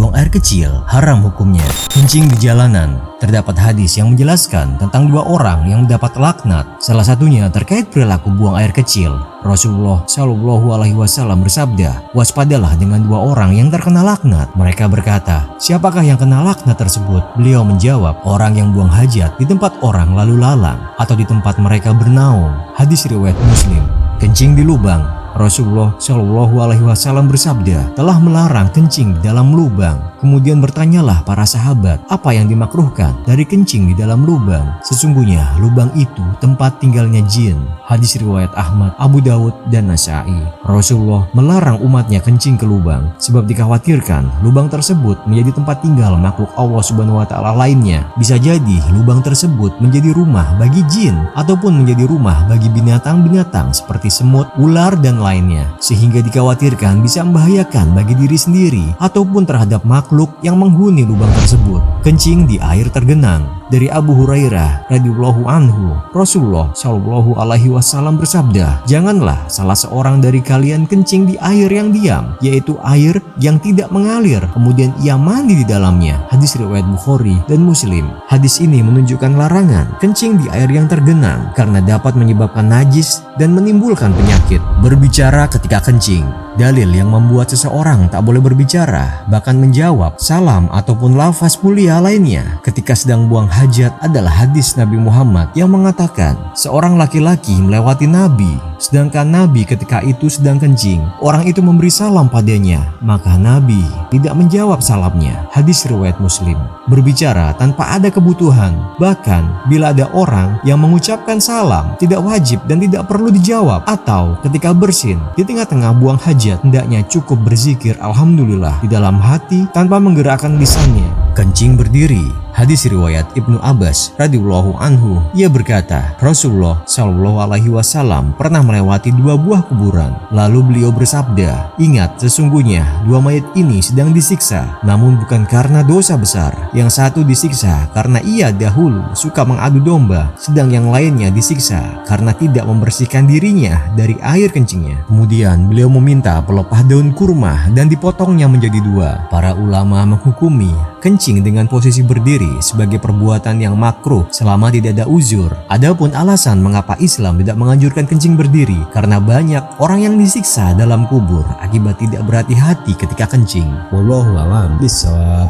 buang air kecil haram hukumnya. Kencing di jalanan. Terdapat hadis yang menjelaskan tentang dua orang yang mendapat laknat. Salah satunya terkait perilaku buang air kecil. Rasulullah Shallallahu Alaihi Wasallam bersabda, waspadalah dengan dua orang yang terkena laknat. Mereka berkata, siapakah yang kena laknat tersebut? Beliau menjawab, orang yang buang hajat di tempat orang lalu lalang atau di tempat mereka bernaung. Hadis riwayat Muslim. Kencing di lubang. Rasulullah Shallallahu Alaihi Wasallam bersabda, telah melarang kencing di dalam lubang. Kemudian bertanyalah para sahabat, apa yang dimakruhkan dari kencing di dalam lubang? Sesungguhnya lubang itu tempat tinggalnya jin. Hadis riwayat Ahmad, Abu Dawud, dan Nasai. Rasulullah melarang umatnya kencing ke lubang sebab dikhawatirkan lubang tersebut menjadi tempat tinggal makhluk Allah Subhanahu wa Ta'ala lainnya. Bisa jadi lubang tersebut menjadi rumah bagi jin ataupun menjadi rumah bagi binatang-binatang seperti semut, ular, dan lainnya, sehingga dikhawatirkan bisa membahayakan bagi diri sendiri ataupun terhadap makhluk yang menghuni lubang tersebut. Kencing di air tergenang. Dari Abu Hurairah radhiyallahu anhu, Rasulullah Shallallahu Alaihi Wasallam bersabda, janganlah salah seorang dari kalian kencing di air yang diam, yaitu air yang tidak mengalir, kemudian ia mandi di dalamnya. Hadis riwayat Bukhari dan Muslim. Hadis ini menunjukkan larangan kencing di air yang tergenang karena dapat menyebabkan najis dan menimbulkan penyakit. Berbicara ketika kencing. Dalil yang membuat seseorang tak boleh berbicara, bahkan menjawab salam ataupun lafaz mulia lainnya ketika sedang buang hajat adalah hadis Nabi Muhammad yang mengatakan seorang laki-laki melewati Nabi, sedangkan Nabi ketika itu sedang kencing. Orang itu memberi salam padanya, maka Nabi tidak menjawab salamnya. Hadis riwayat Muslim. Berbicara tanpa ada kebutuhan, bahkan bila ada orang yang mengucapkan salam tidak wajib dan tidak perlu dijawab, atau ketika bersin di tengah-tengah buang hajat hendaknya cukup berzikir Alhamdulillah di dalam hati tanpa menggerakkan lisannya. Kencing berdiri. Hadis riwayat Ibnu Abbas radhiyallahu anhu, ia berkata, Rasulullah Shallallahu Alaihi Wasallam pernah melewati dua buah kuburan. Lalu beliau bersabda, ingat, sesungguhnya dua mayat ini sedang disiksa, namun bukan karena dosa besar. Yang satu disiksa karena ia dahulu suka mengadu domba, sedang yang lainnya disiksa karena tidak membersihkan dirinya dari air kencingnya. Kemudian beliau meminta pelepah daun kurma dan dipotongnya menjadi dua. Para ulama menghukumi kencing dengan posisi berdiri sebagai perbuatan yang makruh selama tidak ada uzur. Adapun alasan mengapa Islam tidak menganjurkan kencing berdiri, karena banyak orang yang disiksa dalam kubur akibat tidak berhati-hati ketika kencing. Wallahu a'lam bishawab.